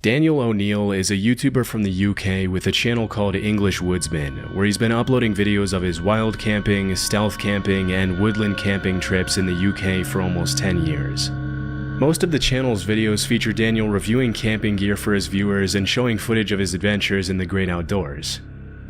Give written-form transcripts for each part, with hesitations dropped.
Daniel O'Neill is a YouTuber from the UK with a channel called English Woodsman, where he's been uploading videos of his wild camping, stealth camping, and woodland camping trips in the UK for almost 10 years. Most of the channel's videos feature Daniel reviewing camping gear for his viewers and showing footage of his adventures in the great outdoors.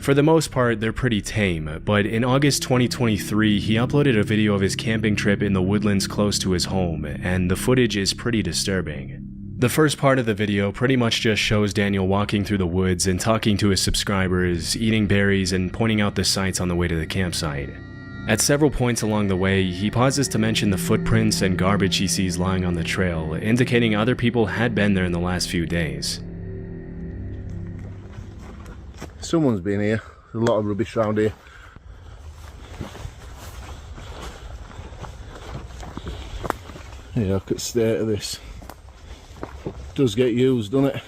For the most part, they're pretty tame, but in August 2023, he uploaded a video of his camping trip in the woodlands close to his home, and the footage is pretty disturbing. The first part of the video pretty much just shows Daniel walking through the woods and talking to his subscribers, eating berries, and pointing out the sights on the way to the campsite. At several points along the way, he pauses to mention the footprints and garbage he sees lying on the trail, indicating other people had been there in the last few days. Someone's been here. There's a lot of rubbish around here. Yeah, look at the state of this. Does get used, doesn't it?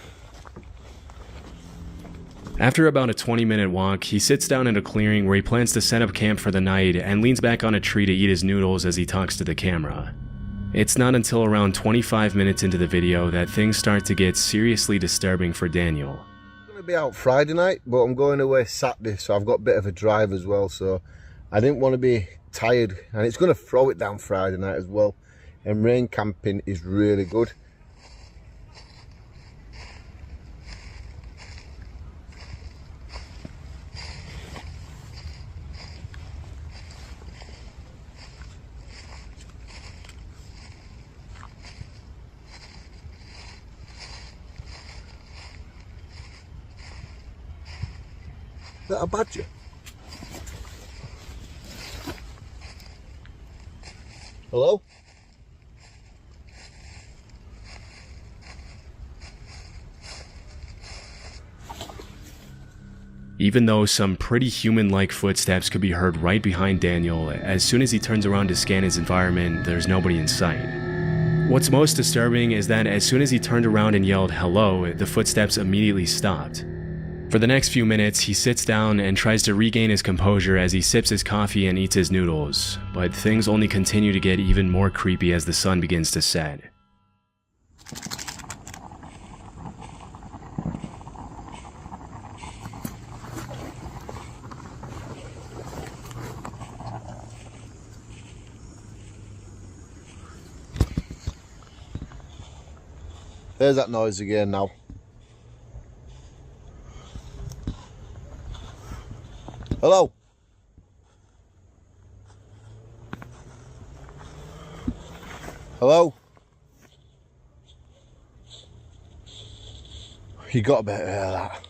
After about a 20-minute walk, he sits down in a clearing where he plans to set up camp for the night and leans back on a tree to eat his noodles as he talks to the camera. It's not until around 25 minutes into the video that things start to get seriously disturbing for Daniel. I'm going to be out Friday night, but I'm going away Saturday, so I've got a bit of a drive as well, so I didn't want to be tired, and it's going to throw it down Friday night as well, and rain camping is really good. Is that a badger? Hello? Even though some pretty human-like footsteps could be heard right behind Daniel, as soon as he turns around to scan his environment, there's nobody in sight. What's most disturbing is that as soon as he turned around and yelled hello, the footsteps immediately stopped. For the next few minutes, he sits down and tries to regain his composure as he sips his coffee and eats his noodles, but things only continue to get even more creepy as the sun begins to set. There's that noise again now. Hello? Hello? You got to better hear that.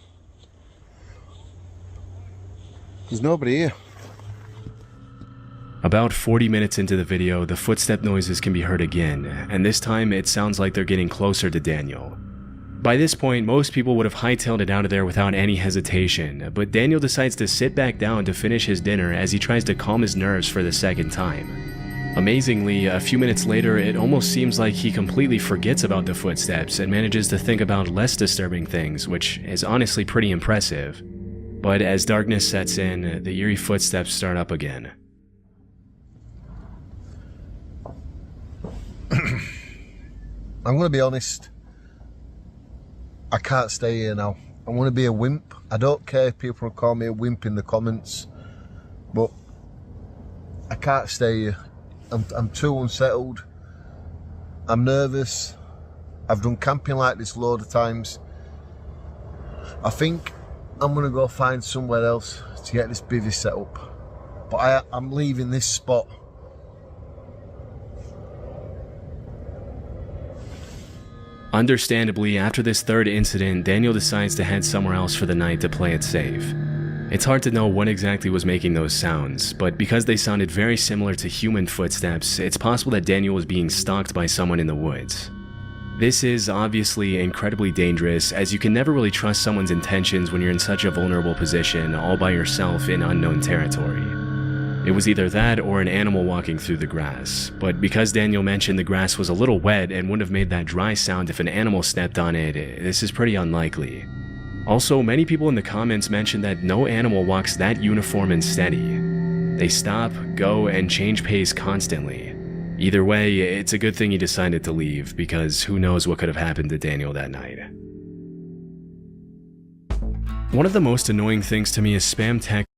There's nobody here. About 40 minutes into the video, the footstep noises can be heard again, and this time it sounds like they're getting closer to Daniel. By this point, most people would have hightailed it out of there without any hesitation, but Daniel decides to sit back down to finish his dinner as he tries to calm his nerves for the second time. Amazingly, a few minutes later, it almost seems like he completely forgets about the footsteps and manages to think about less disturbing things, which is honestly pretty impressive. But as darkness sets in, the eerie footsteps start up again. I'm going to be honest. I can't stay here now. I want to be a wimp. I don't care if people call me a wimp in the comments, but I can't stay here. I'm too unsettled. I'm nervous. I've done camping like this a load of times. I think I'm going to go find somewhere else to get this bivvy set up. But I'm leaving this spot. Understandably, after this third incident, Daniel decides to head somewhere else for the night to play it safe. It's hard to know what exactly was making those sounds, but because they sounded very similar to human footsteps, it's possible that Daniel was being stalked by someone in the woods. This is obviously incredibly dangerous, as you can never really trust someone's intentions when you're in such a vulnerable position, all by yourself in unknown territory. It was either that or an animal walking through the grass, but because Daniel mentioned the grass was a little wet and wouldn't have made that dry sound if an animal stepped on it, this is pretty unlikely. Also, many people in the comments mentioned that no animal walks that uniform and steady. They stop, go, and change pace constantly. Either way, it's a good thing he decided to leave, because who knows what could have happened to Daniel that night. One of the most annoying things to me is spam text